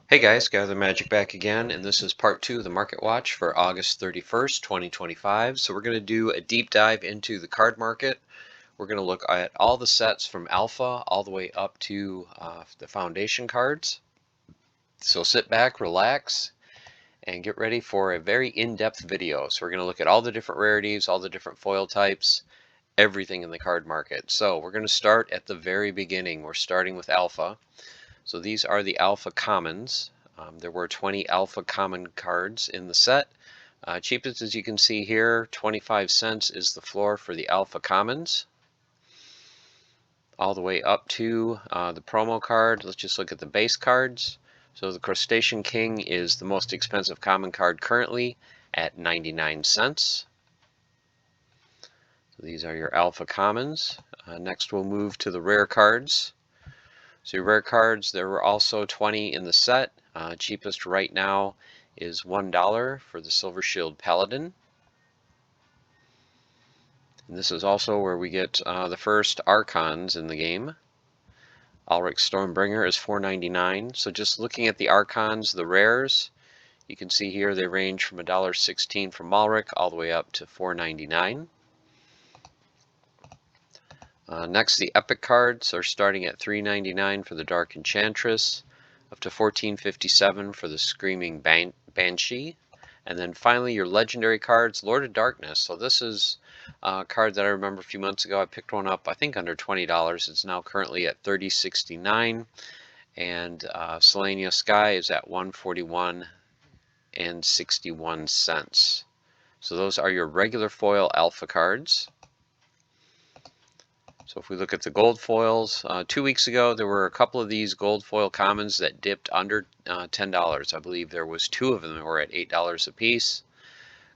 Hey guys, Gather Magic back again, and this is part 2 of the Market Watch for August 31st, 2025. So we're going to do a deep dive into the card market. We're going to look at all the sets from Alpha all the way up to the Foundation cards. So sit back, relax, and get ready for a very in-depth video. So we're going to look at all the different rarities, all the different foil types, everything in the card market. So we're going to start at the very beginning. We're starting with Alpha. So these are the Alpha Commons. There were 20 Alpha Common cards in the set. Cheapest, as you can see here, 25 cents is the floor for the Alpha Commons. All the way up to the promo card. Let's just look at the base cards. So the Crustacean King is the most expensive common card currently at 99 cents. So these are your Alpha Commons. Next we'll move to the rare cards. So your rare cards, there were also 20 in the set. Cheapest right now is $1 for the Silver Shield Paladin. And this is also where we get the first Archons in the game. Ulrich Stormbringer is $4.99. So just looking at the Archons, the rares, you can see here they range from $1.16 from Ulrich all the way up to $4.99. Next, the Epic cards are starting at $3.99 for the Dark Enchantress, up to $14.57 for the Screaming Banshee, and then finally your legendary cards, Lord of Darkness. So this is a card that I remember a few months ago. I picked one up, I think under $20. It's now currently at $30.69, and Selenia Sky is at $141.61. So those are your regular foil Alpha cards. So if we look at the gold foils, 2 weeks ago there were a couple of these gold foil commons that dipped under $10. I believe there was 2 of them that were at $8 a piece.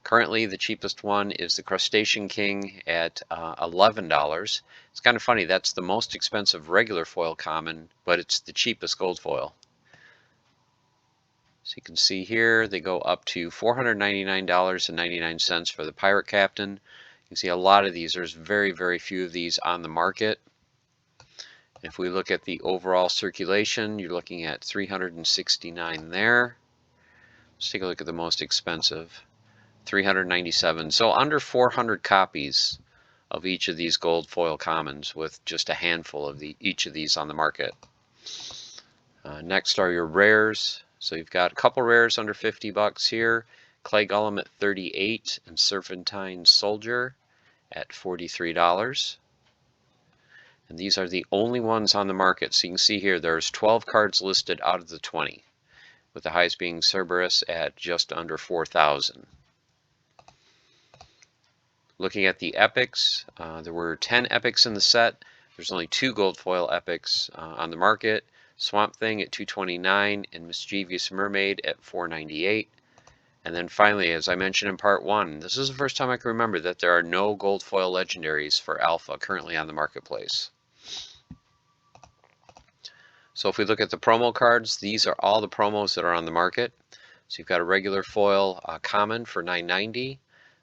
Currently the cheapest one is the Crustacean King at $11. It's kind of funny, that's the most expensive regular foil common, but it's the cheapest gold foil. So you can see here they go up to $499.99 for the Pirate Captain. You can see a lot of these, there's very, very few of these on the market. If we look at the overall circulation, you're looking at 369 there. Let's take a look at the most expensive, 397. So under 400 copies of each of these gold foil commons with just a handful of each of these on the market. Next are your rares. So you've got a couple rares under 50 bucks here. Clay Golem at 38 and Serpentine Soldier at $43. And these are the only ones on the market. So you can see here there's 12 cards listed out of the 20, with the highest being Cerberus at just under 4,000. Looking at the epics, there were 10 epics in the set. There's only 2 gold foil epics on the market. Swamp Thing at $229 and Mischievous Mermaid at $498. And then finally, as I mentioned in part 1, this is the first time I can remember that there are no gold foil legendaries for Alpha currently on the marketplace. So if we look at the promo cards, these are all the promos that are on the market. So you've got a regular foil common for $9.90,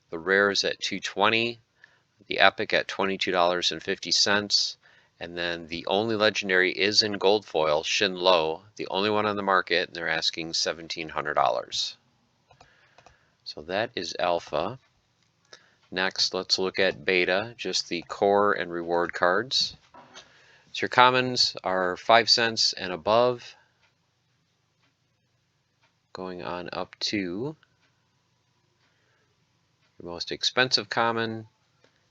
the rares at $220, the epic at $22.50, and then the only legendary is in gold foil, Shin Lo, the only one on the market, and they're asking $1,700. So that is Alpha. Next, let's look at Beta, just the core and reward cards. So your commons are 5 cents and above, going on up to your most expensive common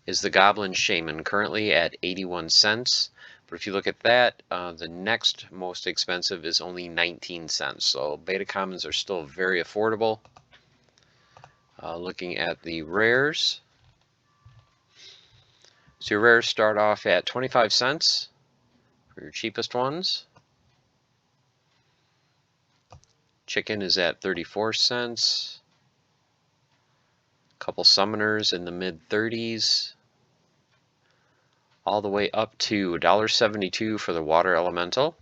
is the Goblin Shaman, currently at 81 cents. But if you look at that, the next most expensive is only 19 cents. So beta commons are still very affordable. Looking at the rares. So your rares start off at 25 cents for your cheapest ones. Chicken is at 34 cents. A couple summoners in the mid-30s. All the way up to $1.72 for the Water Elemental.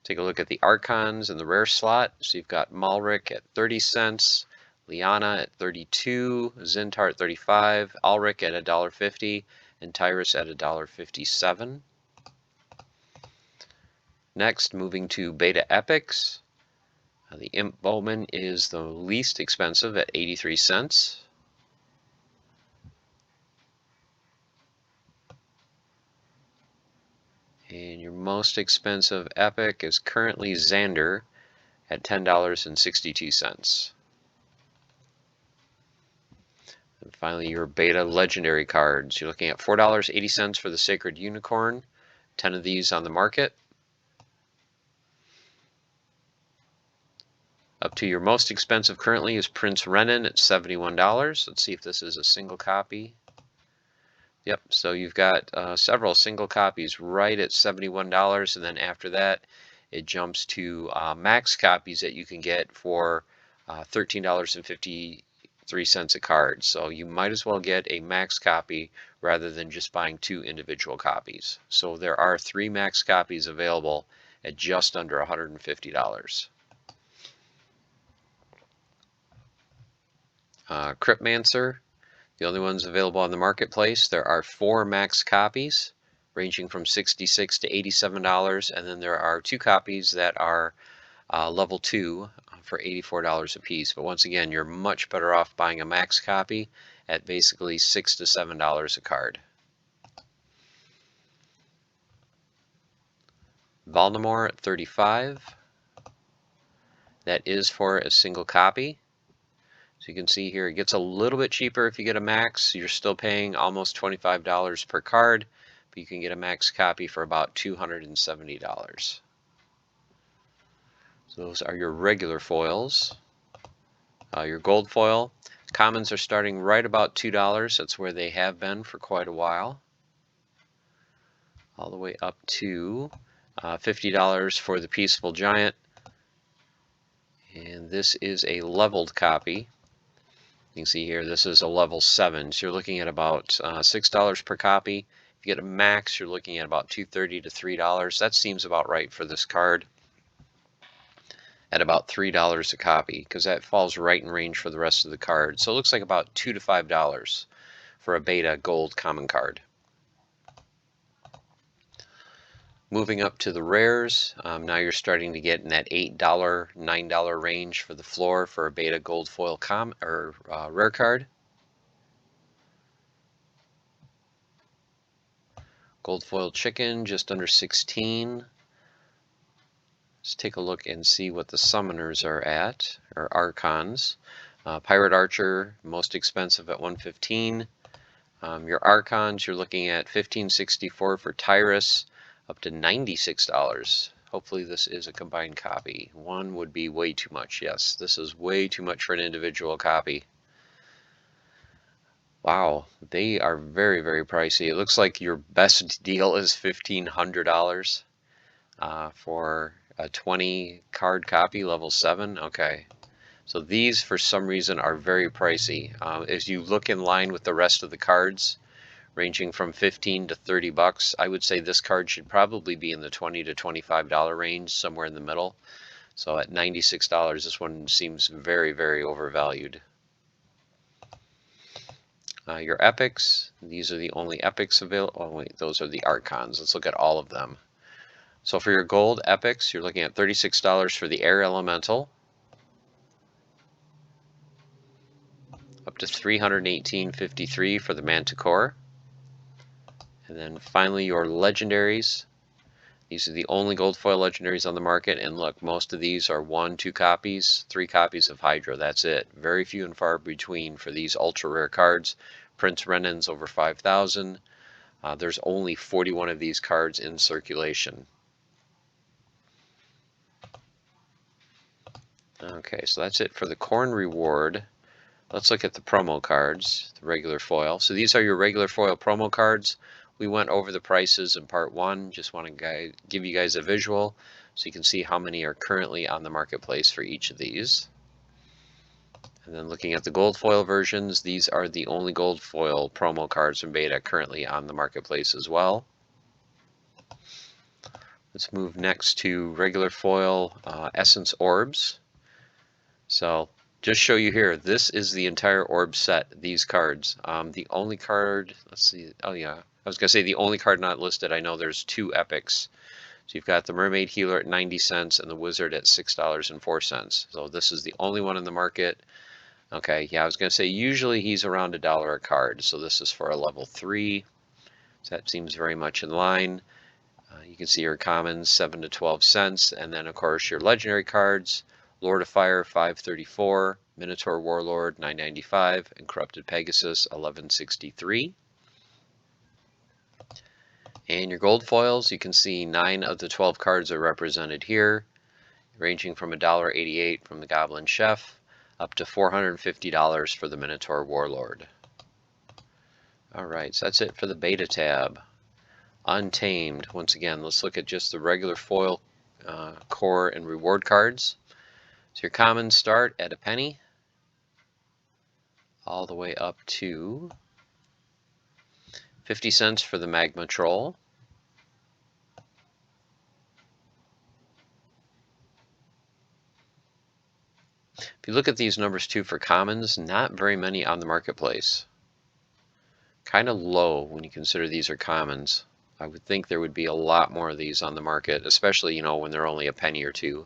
Take a look at the Archons in the rare slot. So you've got Malric at 30 cents, Liana at 32, Zintar at 35, Ulrich at $1.50, and Tyrus at $1.57. Next, moving to beta epics. The Imp Bowman is the least expensive at 83 cents. And your most expensive epic is currently Xander at $10.62. And finally, your beta legendary cards. You're looking at $4.80 for the Sacred Unicorn, 10 of these on the market. Up to your most expensive currently is Prince Renan at $71. Let's see if this is a single copy. Yep, so you've got several single copies right at $71, and then after that it jumps to max copies that you can get for $13.53 a card. So you might as well get a max copy rather than just buying 2 individual copies. So there are 3 max copies available at just under $150. Cryptmancer, the only ones available on the marketplace. There are 4 max copies ranging from $66 to $87, and then there are 2 copies that are level 2 for $84 a piece. But once again, you're much better off buying a max copy at basically $6 to $7 a card. Voldemort at $35. That is for a single copy. So you can see here it gets a little bit cheaper if you get a max. You're still paying almost $25 per card, but you can get a max copy for about $270. So those are your regular foils. Your gold foil. Commons are starting right about $2. That's where they have been for quite a while. All the way up to $50 for the Peaceful Giant. And this is a leveled copy. You can see here this is a level 7, so you're looking at about $6 per copy. If you get a max, you're looking at about $2.30 to $3. That seems about right for this card, at about $3 a copy, because that falls right in range for the rest of the cards. So it looks like about $2 to $5 for a beta gold common card. Moving up to the rares, now you're starting to get in that $8, $9 range for the floor for a beta gold foil rare card. Gold foil chicken, just under 16. Let's take a look and see what the summoners are at, or archons. Pirate Archer, most expensive at $115. Your archons, you're looking at $15.64 for Tyrus, up to $96. Hopefully this is a combined copy. One would be way too much. Yes, this is way too much for an individual copy. Wow, they are very, very pricey. It looks like your best deal is $1,500 for a 20 card copy, level 7. Okay, so these for some reason are very pricey. As you look in line with the rest of the cards, ranging from $15 to $30, I would say this card should probably be in the $20 to $25 range, somewhere in the middle. So at $96, this one seems very, very overvalued. Your epics, these are the only epics available. Oh wait, those are the archons. Let's look at all of them. So for your gold epics, you're looking at $36 for the air elemental, up to $318.53 for the manticore. And then finally your legendaries. These are the only gold foil legendaries on the market, and look, most of these are 1, 2 copies, 3 copies of Hydra. That's it. Very few and far between for these ultra rare cards. Prince Renan's over 5,000. There's only 41 of these cards in circulation. Okay, so that's it for the corn reward. Let's look at the promo cards, the regular foil. So these are your regular foil promo cards. We went over the prices in part 1. Just want to give you guys a visual so you can see how many are currently on the marketplace for each of these. And then looking at the gold foil versions, these are the only gold foil promo cards from beta currently on the marketplace as well. Let's move next to regular foil essence orbs. So just show you here, this is the entire orb set, these cards. The only card, let's see, oh yeah, I was going to say the only card not listed, I know there's 2 epics. So you've got the Mermaid Healer at 90 cents and the Wizard at $6.04. So this is the only one in the market. Okay, yeah, I was going to say usually he's around $1 a card. So this is for a level 3. So that seems very much in line. You can see your commons 7 to 12 cents, and then of course your legendary cards: Lord of Fire 534, Minotaur Warlord 995, and Corrupted Pegasus 1163. And your gold foils, you can see 9 of the 12 cards are represented here, ranging from $1.88 from the Goblin Chef up to $450 for the Minotaur Warlord. Alright, so that's it for the beta tab. Untamed. Once again, let's look at just the regular foil core and reward cards. So your commons start at a penny all the way up to 50 cents for the Magma Troll. If you look at these numbers too for commons, not very many on the marketplace. Kind of low when you consider these are commons. I would think there would be a lot more of these on the market, especially, you know, when they're only a penny or two.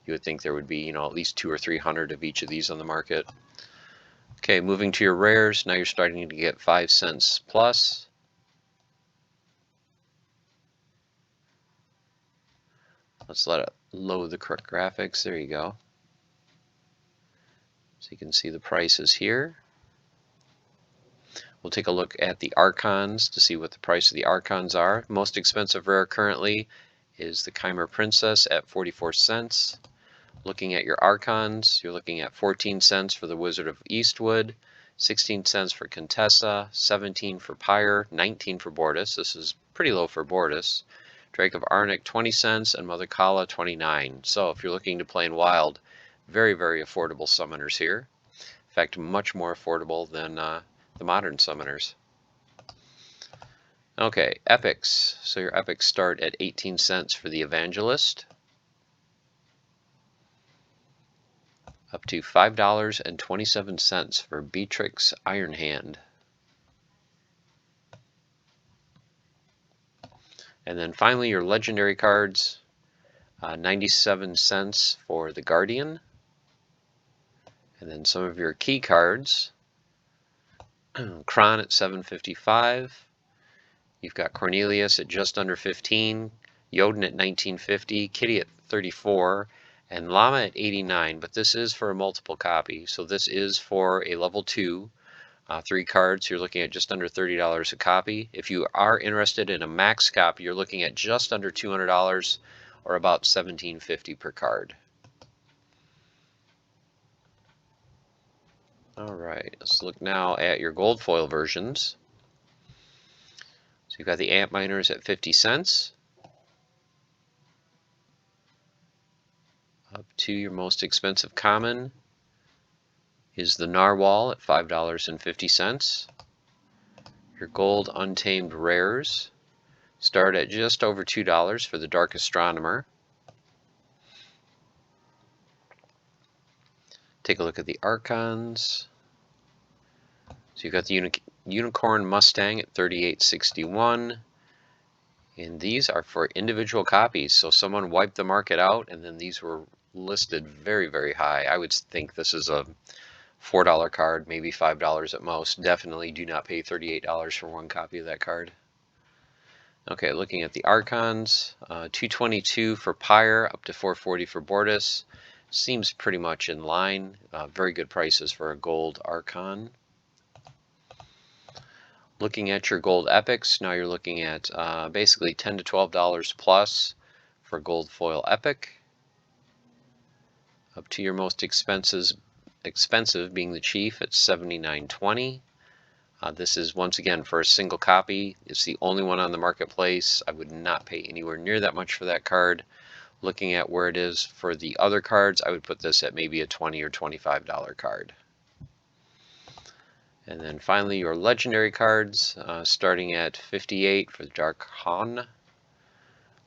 You would think there would be, you know, at least 200 or 300 of each of these on the market. Okay, moving to your rares, now you're starting to get 5 cents plus. Let's let it load the correct graphics. There you go. So you can see the prices here. We'll take a look at the Archons to see what the price of the Archons are. Most expensive rare currently is the Chimer Princess at 44 cents. Looking at your Archons, you're looking at 14 cents for the Wizard of Eastwood, 16 cents for Contessa, 17 for Pyre, 19 for Bortus. This is pretty low for Bortus. Drake of Arnik, 20 cents, and Mother Kala, 29. So if you're looking to play in Wild, very, very affordable summoners here. In fact, much more affordable than the modern summoners. Okay, epics. So your epics start at 18 cents for the Evangelist, up to $5.27 for Beatrix Ironhand. And then finally your legendary cards, 97 cents for the Guardian. And then some of your key cards, Kron at 7.55. You've got Cornelius at just under 15, Jodin at 19.50, Kitty at 34, and Llama at 89. But this is for a multiple copy, so this is for a level 2. 3 cards, you're looking at just under $30 a copy. If you are interested in a max copy, you're looking at just under $200, or about $17.50 per card. Alright, let's look now at your gold foil versions. So you've got the Ant Miners at 50 cents. Up to your most expensive common is the Narwhal at $5.50. Your gold untamed rares start at just over $2 for the Dark Astronomer. Take a look at the Archons. So you've got the Unicorn Mustang at $38.61. And these are for individual copies. So someone wiped the market out, and then these were listed very, very high. I would think this is a $4 card, maybe $5 at most. Definitely do not pay $38 for one copy of that card. Okay, looking at the Archons, $222 for Pyre, up to $440 for Bortus. Seems pretty much in line. Very good prices for a gold Archon. Looking at your gold epics, now you're looking at basically $10 to $12 plus for gold foil epic. Up to your most expensive being the Chief at $79.20. This is once again for a single copy. It's the only one on the marketplace. I would not pay anywhere near that much for that card. Looking at where it is for the other cards, I would put this at maybe a $20 or $25 card. And then finally your legendary cards, starting at 58 for the Dark Han,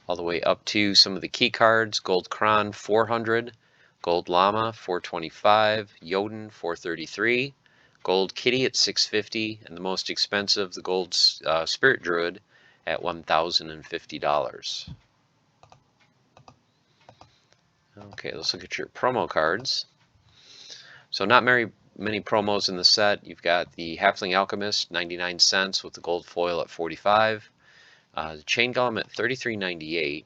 all the way up to some of the key cards: Gold Kron 400, Gold Llama 425, Jodin 433, Gold Kitty at 650, and the most expensive, the Gold Spirit Druid at $1,050. Okay, let's look at your promo cards. So not many promos in the set. You've got the Halfling Alchemist, 99 cents with the gold foil at 45. The Chain Golem at 33.98.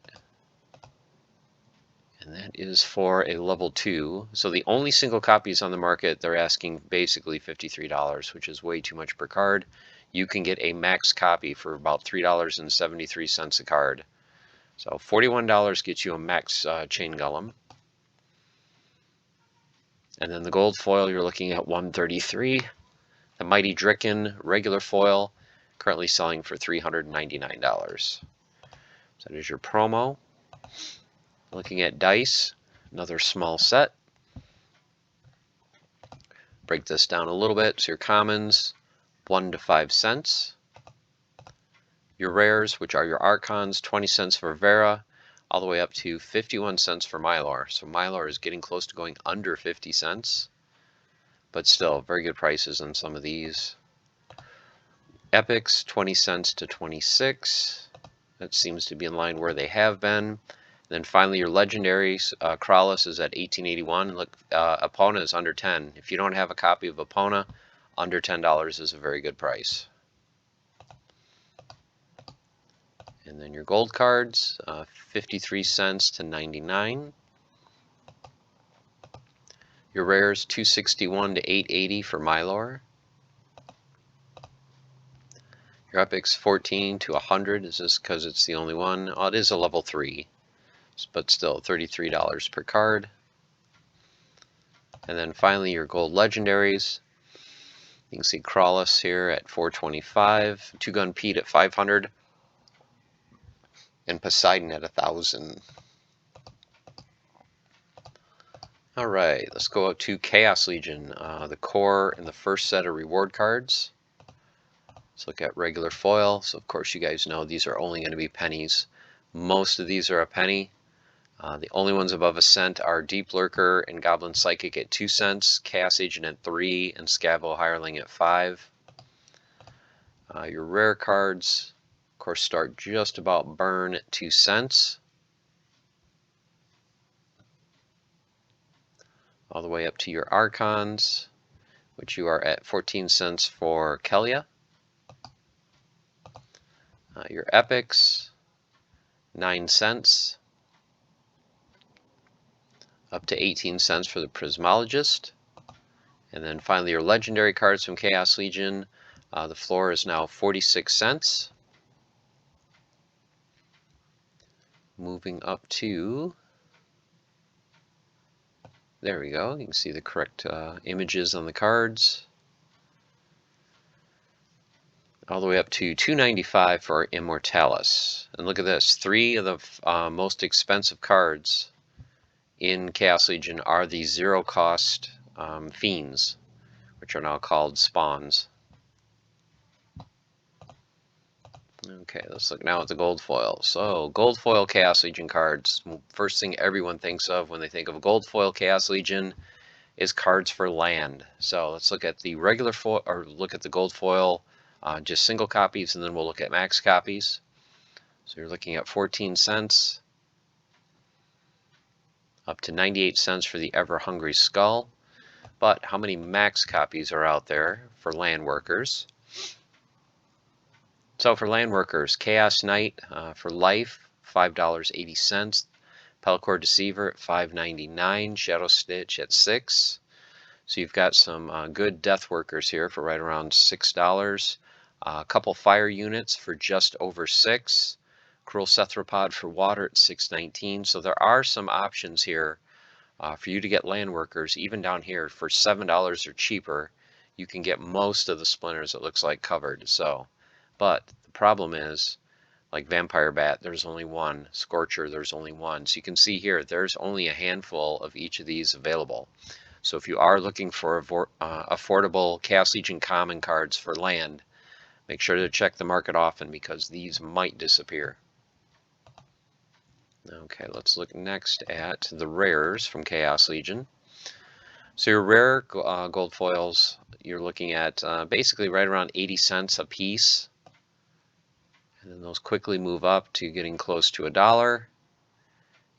And that is for a level 2. So the only single copies on the market, they're asking basically $53, which is way too much per card. You can get a max copy for about $3.73 a card. So $41 gets you a max Chain Golem. And then the gold foil, you're looking at $133. The Mighty Dricken regular foil, currently selling for $399. So that is your promo. Looking at dice, another small set. Break this down a little bit. So your commons, 1 to 5 cents. Your rares, which are your archons, 20 cents for Vera, all the way up to 51 cents for Mylar. So Mylar is getting close to going under 50 cents, but still very good prices on some of these. Epics, 20 cents to 26. That seems to be in line where they have been. And then finally, your legendaries, Krallis is at 1881. Look, Epona is under 10. If you don't have a copy of Epona, under $10 is a very good price. And then your gold cards, 53 cents to 99. Your rares, 261 to 880 for Mylor. Your epics, 14 to 100. Is this because it's the only one? Oh, it is a level 3, but still $33 per card. And then finally your gold legendaries. You can see Krallis here at 425, Two Gun Pete at 500, and Poseidon at 1,000. All right, let's go up to Chaos Legion, the core and the first set of reward cards. Let's look at regular foil. So of course you guys know these are only going to be pennies. Most of these are a penny. The only ones above a cent are Deep Lurker and Goblin Psychic at 2 cents, Chaos Agent at 3, and Scavo Hireling at 5. Your rare cards, of course, start just about burn at 2 cents. All the way up to your Archons, which you are at 14 cents for Kelia. Your Epics, 9 cents. Up to 18 cents for the Prismologist. And then finally your legendary cards from Chaos Legion. The floor is now 46 cents. Moving up to, there we go, you can see the correct images on the cards. All the way up to $2.95 for Immortalis. And look at this, 3 of the most expensive cards in Chaos Legion are the zero cost Fiends, which are now called Spawns. Okay, let's look now at the gold foil. So, gold foil Chaos Legion cards. First thing everyone thinks of when they think of a gold foil Chaos Legion is cards for land. So let's look at the regular foil, or look at the gold foil, just single copies, and then we'll look at max copies. So you're looking at 14 cents, up to 98 cents for the Ever Hungry Skull. But how many max copies are out there for land workers? So for land workers, Chaos Knight for life, $5.80. Pelcor Deceiver at $5.99. Shadow Stitch at $6. So you've got some good death workers here for right around $6. A couple fire units for just over $6. Cruel Cethropod for water at $6.19. So there are some options here for you to get land workers, even down here for $7 or cheaper. You can get most of the splinters, it looks like, covered. So, but the problem is, like Vampire Bat, there's only one. Scorcher, there's only one. So you can see here, there's only a handful of each of these available. So if you are looking for affordable Chaos Legion common cards for land, make sure to check the market often because these might disappear. Okay, let's look next at the rares from Chaos Legion. So your rare gold foils, you're looking at basically right around 80 cents a piece. And then those quickly move up to getting close to $1.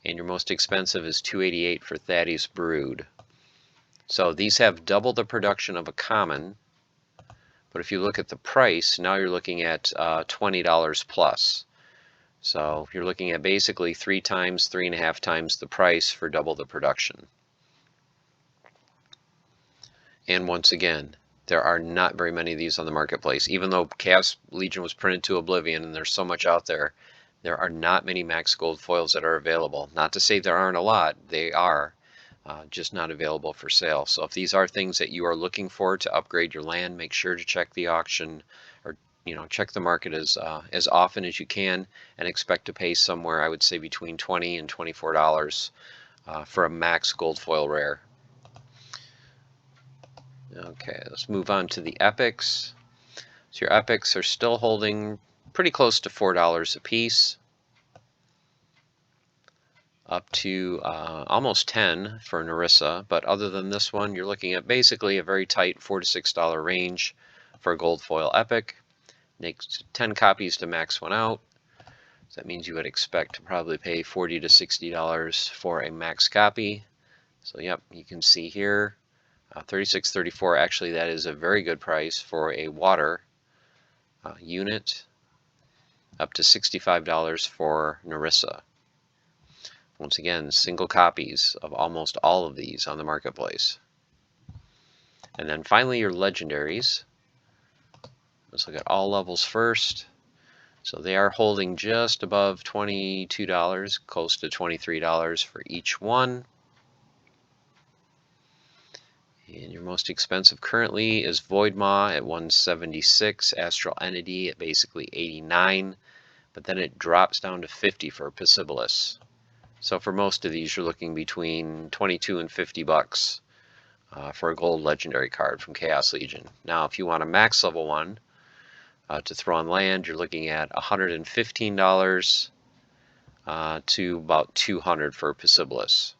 and your most expensive is $288 for Thaddeus Brood. So these have double the production of a common, but if you look at the price, now you're looking at $20 plus. So you're looking at basically 3.5 times the price for double the production. And once again, there are not very many of these on the marketplace. Even though Chaos Legion was printed to oblivion and there's so much out there, there are not many max gold foils that are available. Not to say there aren't a lot, they are, just not available for sale. So if these are things that you are looking for to upgrade your land, make sure to check the auction, or check the market as often as you can, and expect to pay somewhere, I would say, between $20 and $24 for a max gold foil rare. Okay, let's move on to the epics. So your epics are still holding pretty close to $4 a piece, up to almost 10 for Narissa, but other than this one, you're looking at basically a very tight $4 to $6 range for a gold foil epic. Makes 10 copies to max one out. So that means you would expect to probably pay $40 to $60 for a max copy. So yep, you can see here, $36.34. Actually, that is a very good price for a water unit. Up to $65 for Narissa. Once again, single copies of almost all of these on the marketplace. And then finally your legendaries. Let's look at all levels first. So they are holding just above $22, close to $23 for each one. And your most expensive currently is Voidmaw at $176, Astral Entity at basically $89, but then it drops down to $50 for Pasibilis. So for most of these, you're looking between $22 and $50 for a gold legendary card from Chaos Legion. Now, if you want a max level one to throw on land, you're looking at $115 to about $200 for Pasibilis.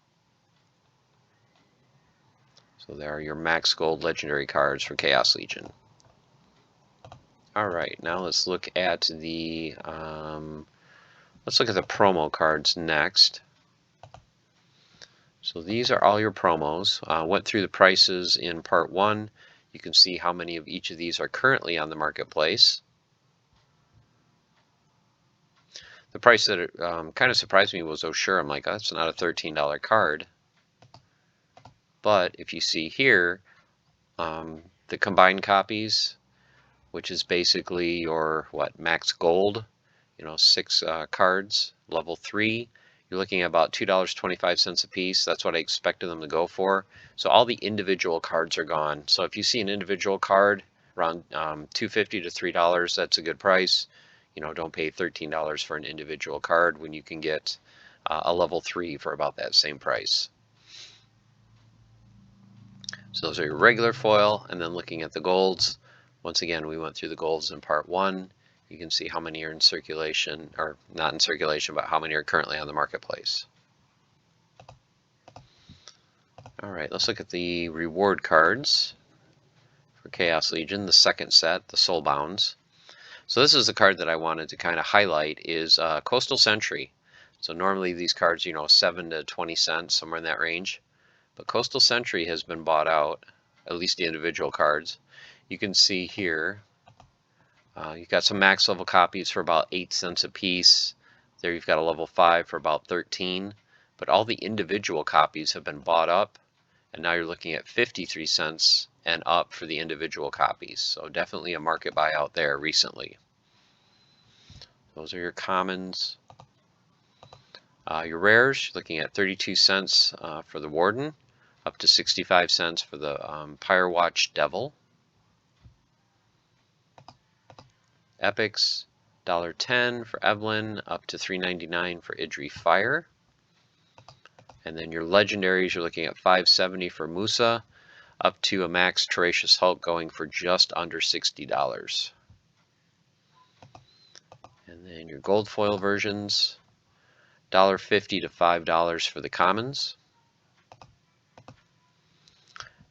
So there are your max gold legendary cards for Chaos Legion. All right, now let's look at the promo cards next. So these are all your promos. Went through the prices in part 1. You can see how many of each of these are currently on the marketplace. The price that kind of surprised me was Oshure. I'm like, oh, that's not a $13 card. But if you see here, the combined copies, which is basically your max gold, 6 cards, level 3. You're looking at about $2.25 a piece. That's what I expected them to go for. So all the individual cards are gone. So if you see an individual card around $2.50 to $3, that's a good price. Don't pay $13 for an individual card when you can get a level 3 for about that same price. So those are your regular foil, and then looking at the golds. Once again, we went through the golds in part 1. You can see how many are in circulation, or not in circulation, but how many are currently on the marketplace. All right, let's look at the reward cards for Chaos Legion, the second set, the Soulbounds. So this is the card that I wanted to kind of highlight, is Coastal Sentry. So normally these cards, 7 to 20 cents, somewhere in that range. But Coastal Sentry has been bought out, at least the individual cards. You can see here, you've got some max level copies for about 8 cents a piece. There you've got a level 5 for about 13. But all the individual copies have been bought up, and now you're looking at 53 cents and up for the individual copies. So definitely a market buy out there recently. Those are your commons. Your rares, looking at 32 cents for the Warden, up to 65 cents for the Firewatch Devil. Epics, $1.10 for Evelyn, up to $3.99 for Idri Fire. And then your legendaries, you're looking at $5.70 for Musa, up to a max Tenacious Hulk going for just under $60. And then your gold foil versions, $1.50 to $5 for the commons.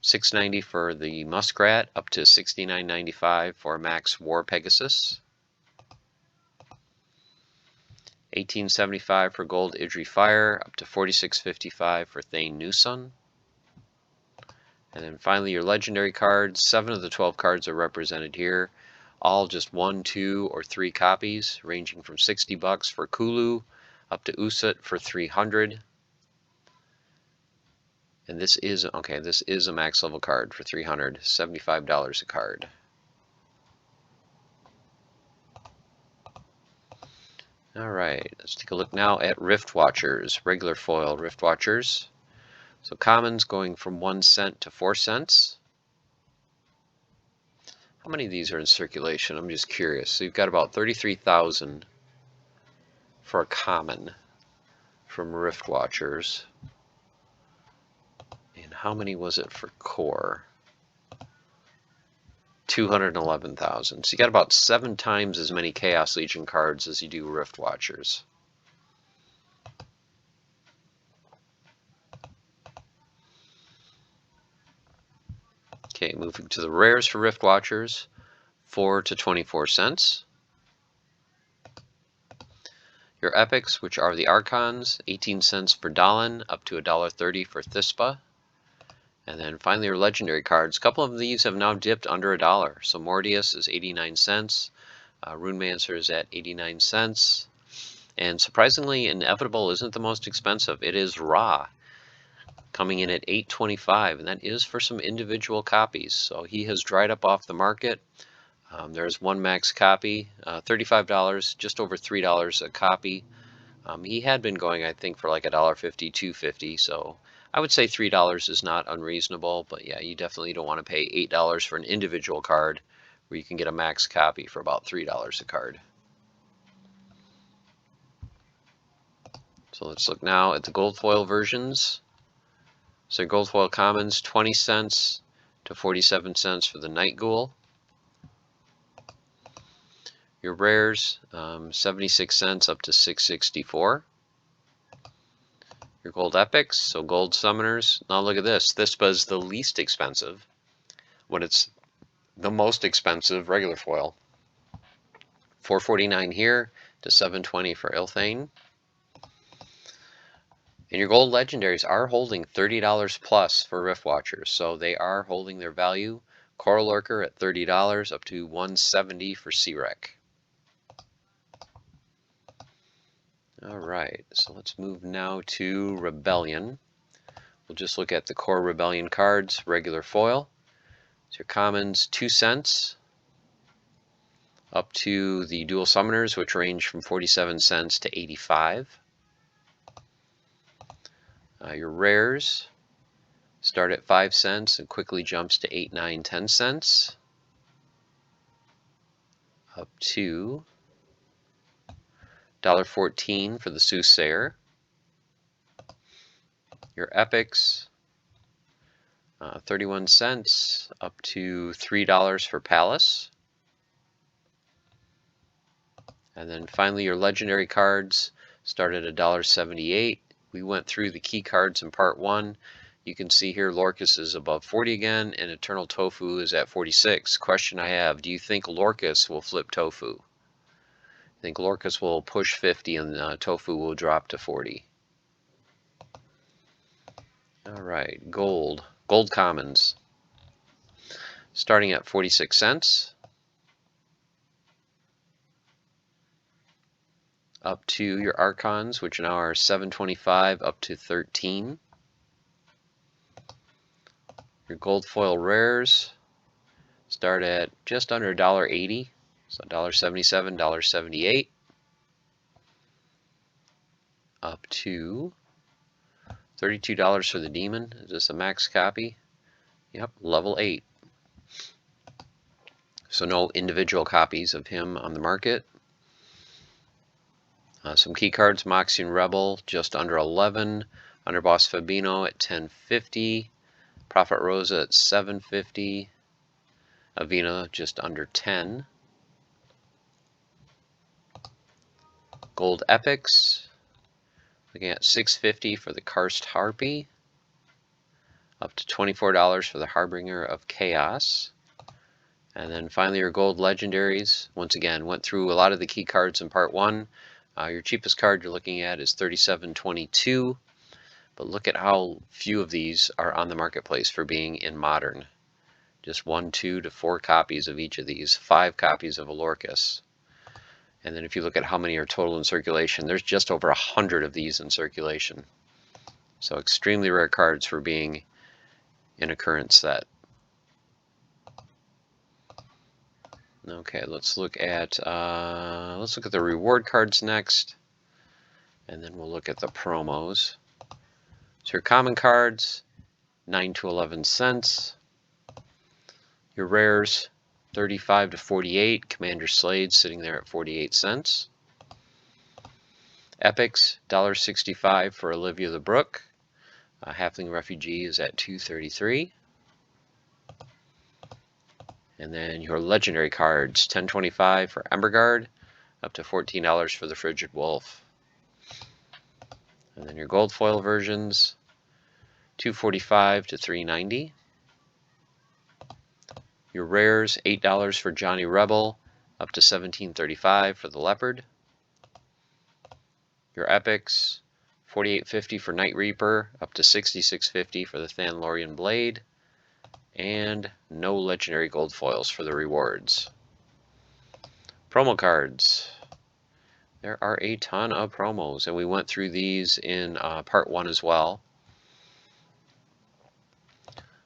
$6.90 for the Muskrat, up to $69.95 for Max War Pegasus. $18.75 for Gold Idri Fire, up to $46.55 for Thane Newsun. And then finally your legendary cards. 7 of the 12 cards are represented here. All just 1, 2, or 3 copies, ranging from $60 for Kulu up to Usut for $300. And this is a max level card for $300, $75 a card. Alright, let's take a look now at Rift Watchers, regular foil Rift Watchers. So commons going from 1 cent to 4 cents. How many of these are in circulation? I'm just curious. So you've got about 33,000 for a common from Rift Watchers. And how many was it for core? 211,000. So you got about 7 times as many Chaos Legion cards as you do Rift Watchers. Okay, moving to the rares for Rift Watchers, 4 to 24 cents. Your epics, which are the Archons, 18 cents for Dahlin, up to $1.30 for Thispa. And then finally your legendary cards. A couple of these have now dipped under $1. So Mordius is 89 cents, Runemancer is at 89 cents, and surprisingly Inevitable isn't the most expensive. It is Ra, coming in at $8.25, and that is for some individual copies. So he has dried up off the market. There's one max copy, $35, just over $3 a copy. He had been going, I think, for like $1.50, $2.50, so I would say $3 is not unreasonable, but yeah, you definitely don't want to pay $8 for an individual card where you can get a max copy for about $3 a card. So let's look now at the gold foil versions. So gold foil commons, 20 cents to 47 cents for the Night Ghoul. Your rares, 76 cents up to 6.64. Your gold epics, so gold summoners. Now look at this. This was the least expensive when it's the most expensive regular foil. $4.49 here to $7.20 for Ilthane. And your gold legendaries are holding $30 plus for Rift Watchers, so they are holding their value. Coral Lurker at $30 up to $170 for Searek. Alright, so let's move now to Rebellion. We'll just look at the core Rebellion cards, regular foil. So your commons, 2 cents, up to the dual summoners, which range from 47 cents to 85. Your rares start at 5 cents and quickly jumps to 8, 9, 10 cents. Up to $1.14 for the Soothsayer. Your epics, 31 cents up to $3 for Palace. And then finally your legendary cards start at $1.78. We went through the key cards in part 1. You can see here Lorcus is above 40 again, and Eternal Tofu is at 46. Question I have, do you think Lorcus will flip Tofu? I think Lorcus will push 50 and Tofu will drop to 40. Alright, gold. Gold commons. Starting at 46 cents. Up to your Archons, which now are $7.25 up to $13. Your gold foil rares start at just under $1.80, so $1.77, $1.78, up to $32 for the Demon. Is this a max copy? Yep, level 8. So no individual copies of him on the market. Some key cards, Moxian Rebel just under 11, Underboss Fabino at 10.50, Prophet Rosa at 7.50, Avena just under 10. Gold Epics, looking at $6.50 for the Karst Harpy, up to $24 for the Harbinger of Chaos. And then finally your gold legendaries, once again, went through a lot of the key cards in part 1. Your cheapest card you're looking at is 37.22, but look at how few of these are on the marketplace for being in modern. Just 1, 2 to 4 copies of each of these, 5 copies of Alorcus. And then if you look at how many are total in circulation, there's just over 100 of these in circulation. So extremely rare cards for being in a current set. Okay, let's look at the reward cards next, and then we'll look at the promos. So your common cards, 9 to 11 cents. Your rares, 35 to 48. Commander Slade sitting there at 48 cents. Epics, $1.65 for Olivia the Brook. Halfling Refugee is at $2.33. And then your legendary cards, $10.25 for Emberguard, up to $14 for the Frigid Wolf. And then your gold foil versions, $2.45 to $3.90. Your rares, $8 for Johnny Rebel, up to $17.35 for the Leopard. Your epics, $48.50 for Night Reaper, up to $66.50 for the Thanlorian Blade. And no legendary gold foils for the rewards. Promo cards. There are a ton of promos, and we went through these in part 1 as well.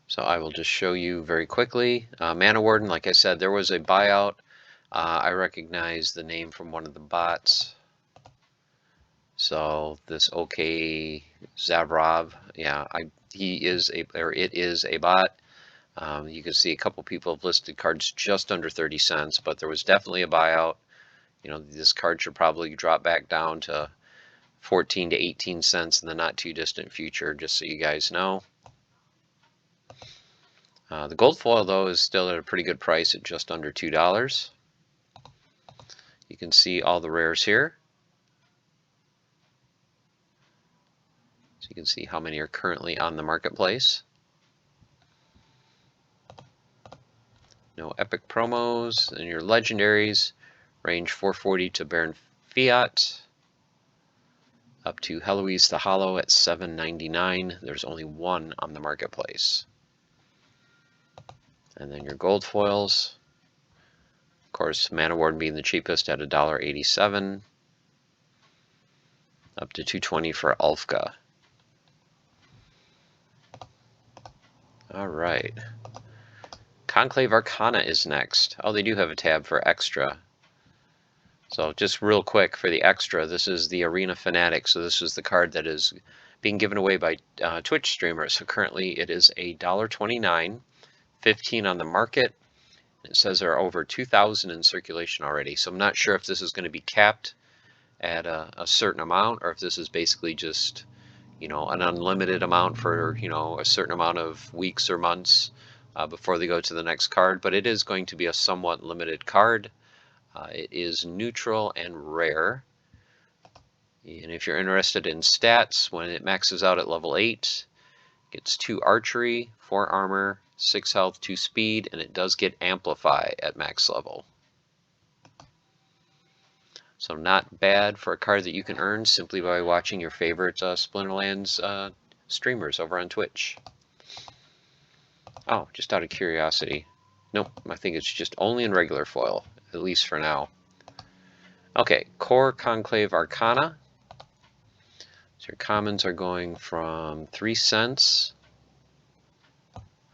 So I will just show you very quickly. Mana Warden, like I said, there was a buyout. I recognize the name from one of the bots. So this OK Zavrov, yeah, it is a bot. You can see a couple people have listed cards just under 30 cents, but there was definitely a buyout. You know, this card should probably drop back down to 14 to 18 cents in the not too distant future, just so you guys know. The gold foil, though, is still at a pretty good price at just under $2. You can see all the rares here. So you can see how many are currently on the marketplace. No epic promos, and your legendaries range $4.40 to Baron Fiat, up to Heloise the Hollow at $7.99. There's only one on the marketplace. And then your gold foils, of course, Mana Warden being the cheapest at $1.87, up to $2.20 for Ulfka. All right. Conclave Arcana is next. Oh, they do have a tab for extra. So just real quick for the extra, this is the Arena Fanatic. So this is the card that is being given away by Twitch streamers. So currently it is $1.29, 15 on the market. It says there are over 2,000 in circulation already. So I'm not sure if this is going to be capped at a certain amount, or if this is basically just, you know, an unlimited amount for, you know, a certain amount of weeks or months before they go to the next card. But it is going to be a somewhat limited card. It is neutral and rare. And if you're interested in stats, when it maxes out at level 8, it gets 2 archery, 4 armor, 6 health, 2 speed, and it does get amplify at max level. So not bad for a card that you can earn simply by watching your favorite Splinterlands streamers over on Twitch. Oh, just out of curiosity. Nope, I think it's just only in regular foil, at least for now. Okay, Core Conclave Arcana. So your commons are going from 3 cents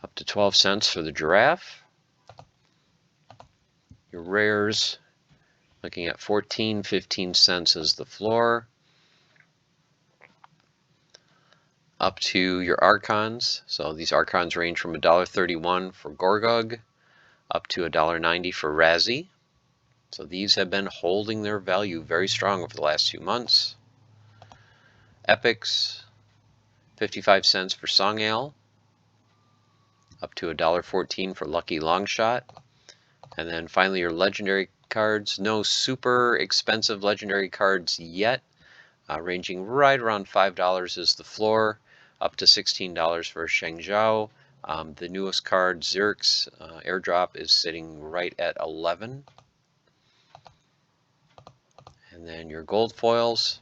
up to 12 cents for the Giraffe. Your rares, looking at 14, 15 cents as the floor. Up to your Archons. So these Archons range from $1.31 for Gorgug up to $1.90 for Razzie. So these have been holding their value very strong over the last 2 months. Epics, 55 cents for Songale, up to $1.14 for Lucky Longshot. And then finally your legendary cards. No super expensive legendary cards yet, ranging right around $5 is the floor, up to $16 for Shengzhou. The newest card, Zerk's airdrop, is sitting right at $11. And then your gold foils.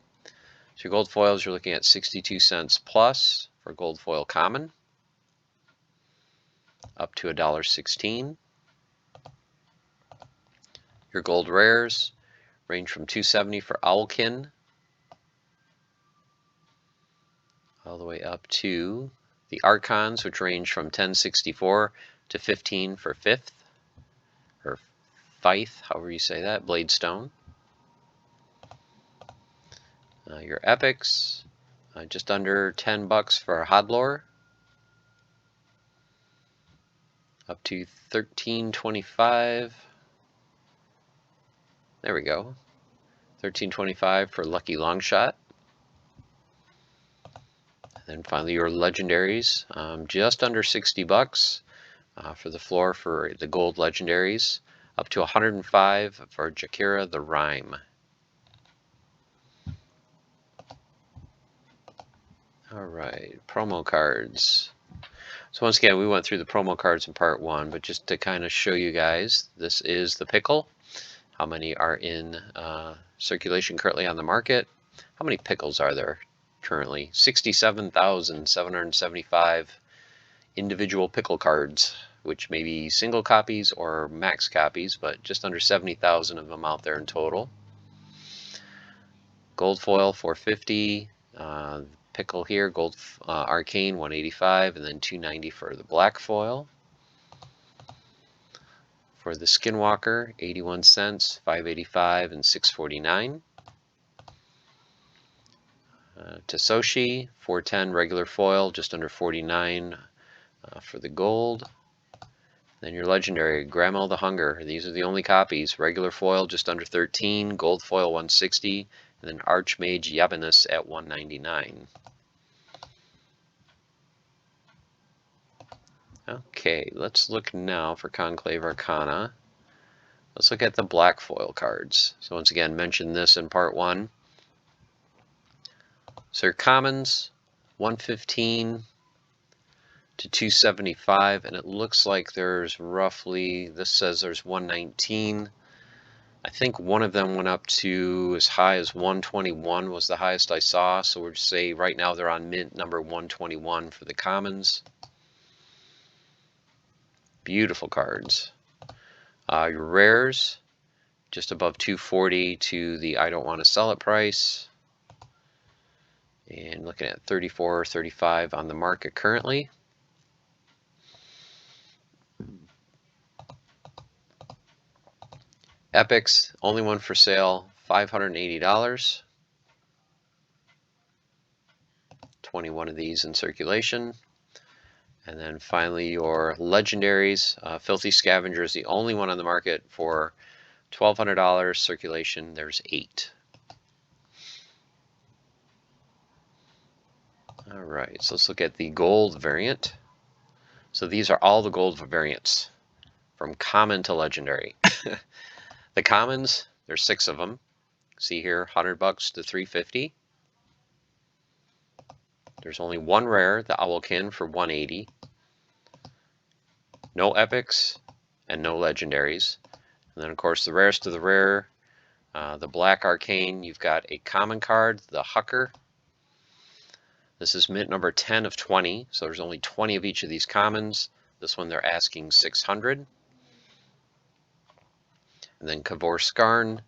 So your gold foils, you're looking at 62 cents plus for gold foil common, up to $1.16. Your gold rares range from $2.70 for owlkin, all the way up to the archons, which range from $10.64 to $15 for fifth, or Fife, however you say that, Bladestone. Your epics, just under $10 for a Hodlore, up to $13.25. There we go, $13.25 for Lucky Longshot. And then finally your legendaries, just under $60 for the floor for the gold legendaries, up to $105 for Jakira the Rhyme. Alright, promo cards. So once again, we went through the promo cards in part 1, but just to kind of show you guys, this is the pickle. How many are in circulation currently on the market? How many pickles are there currently? 67,775 individual pickle cards, which may be single copies or max copies, but just under 70,000 of them out there in total. Gold foil 450, pickle here, gold arcane 185, and then 290 for the black foil. For the Skinwalker, 81 cents, 585, and 649. Tasoshi 410 regular foil, just under 49 for the gold. Then your legendary Grandma the Hunger. These are the only copies. Regular foil just under 13, gold foil 160, and then Archmage Yabanus at 199. Okay, let's look now for Conclave Arcana. Let's look at the black foil cards. So once again, mentioned this in part 1. So your commons, 115 to 275, and it looks like there's roughly, this says there's 119. I think one of them went up to as high as 121 was the highest I saw. So we'll say right now they're on mint number 121 for the commons. Beautiful cards. Your rares, just above 240 to the I don't want to sell it price. And looking at 34 or 35 on the market currently. Epics, only one for sale, $580. 21 of these in circulation. And then finally your legendaries. Filthy Scavenger is the only one on the market for $1,200 circulation. There's 8. Alright, so let's look at the gold variant. So these are all the gold variants from common to legendary. The commons, there's 6 of them. See here, $100 to $350. There's only one rare, the Owlkin, for $180. No epics and no legendaries. And then of course the rarest of the rare, the black arcane, you've got a common card, the Hucker. This is mint number 10 of 20, so there's only 20 of each of these commons. This one they're asking 600. And then Kavor Skarn.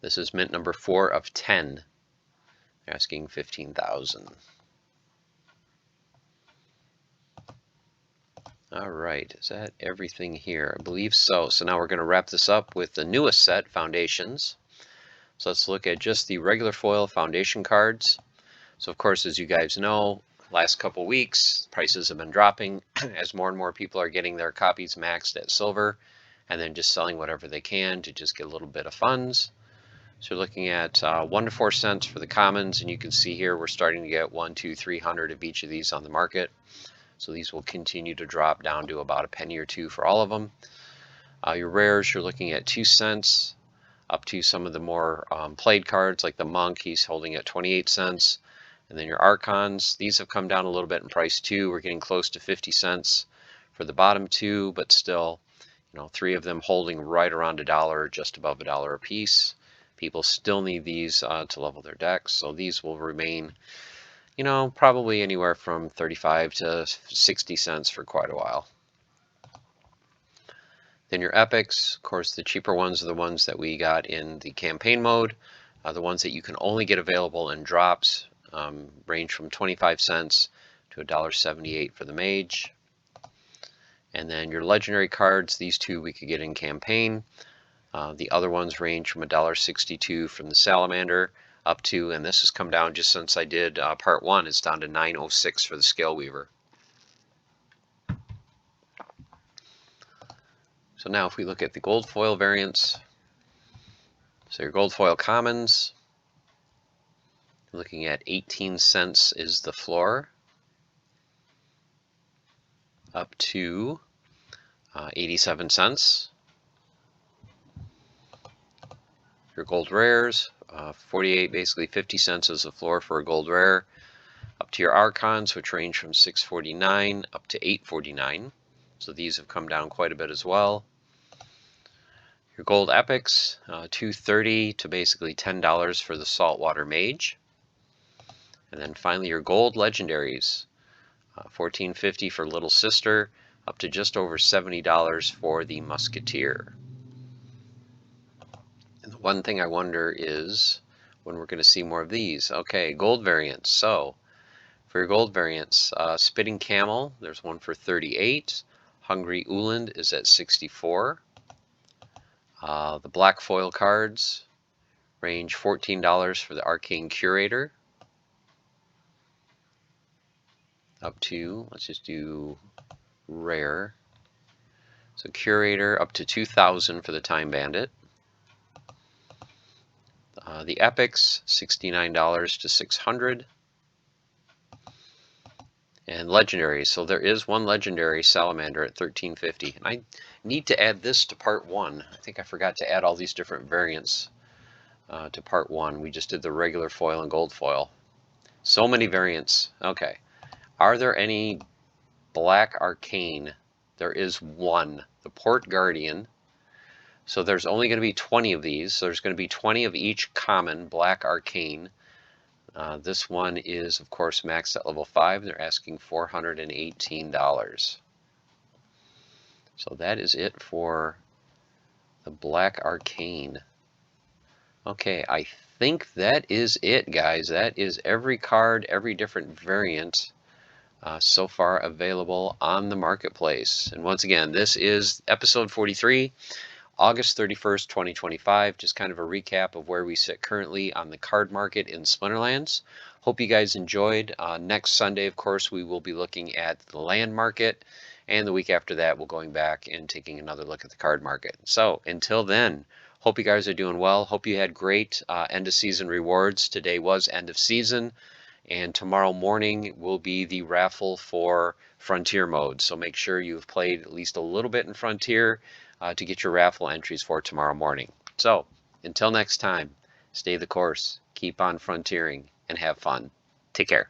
This is mint number 4 of 10. They're asking 15,000. All right, is that everything here? I believe so. So now we're going to wrap this up with the newest set, Foundations. So let's look at just the regular foil foundation cards. So of course, as you guys know, last couple weeks, prices have been dropping as more and more people are getting their copies maxed at silver and then just selling whatever they can to just get a little bit of funds. So you're looking at 1 to 4 cents for the commons, and you can see here we're starting to get 1, 2, 300 of each of these on the market. So these will continue to drop down to about a penny or 2 for all of them. Your rares, you're looking at 2 cents up to some of the more played cards like the Monk, he's holding at 28 cents. And then your Archons, these have come down a little bit in price too. We're getting close to 50 cents for the bottom 2, but still, 3 of them holding right around $1, just above $1 a piece. People still need these to level their decks, so these will remain, you know, probably anywhere from 35 to 60 cents for quite a while. Then your epics, of course, the cheaper ones are the ones that we got in the campaign mode. The ones that you can only get available in drops range from 25 cents to $1.78 for the mage. And then your legendary cards, these two we could get in campaign. The other ones range from $1.62 from the salamander up to, and this has come down just since I did part 1, it's down to $9.06 for the scale weaver. So now if we look at the gold foil variants, so your gold foil commons, looking at 18 cents is the floor, up to 87 cents. Your gold rares, 48, basically 50 cents is the floor for a gold rare, up to your archons, which range from 6.49 up to 8.49. So these have come down quite a bit as well. Your gold epics, $2.30 to basically $10 for the saltwater mage. And then finally your gold legendaries, $14.50 for little sister, up to just over $70 for the musketeer. And the one thing I wonder is when we're going to see more of these. Okay, gold variants. So for your gold variants, Spitting Camel, there's one for 38. Hungry Uland is at 64. The black foil cards range $14 for the Arcane Curator. Up to, let's just do rare. So Curator up to 2,000 for the Time Bandit. The epics, $69 to 600. And legendaries, so there is one legendary salamander at $13.50. And I need to add this to part 1. I think I forgot to add all these different variants to part 1. We just did the regular foil and gold foil. So many variants. Okay. Are there any black arcane? There is one, the Port Guardian. So there's only going to be 20 of these. So there's going to be 20 of each common black arcane. This one is, of course, maxed at level 5. They're asking $418. So that is it for the Black Arcane. Okay, I think that is it, guys. That is every card, every different variant so far available on the marketplace. And once again, this is episode 43. August 31st, 2025, just kind of a recap of where we sit currently on the card market in Splinterlands. Hope you guys enjoyed. Next Sunday, of course, we will be looking at the land market, and the week after that, we'll going back and taking another look at the card market. So until then, hope you guys are doing well. Hope you had great end of season rewards. Today was end of season, and tomorrow morning will be the raffle for Frontier mode. So make sure you've played at least a little bit in Frontier to get your raffle entries for tomorrow morning. So until next time, stay the course, keep on frontiering, and have fun. Take care.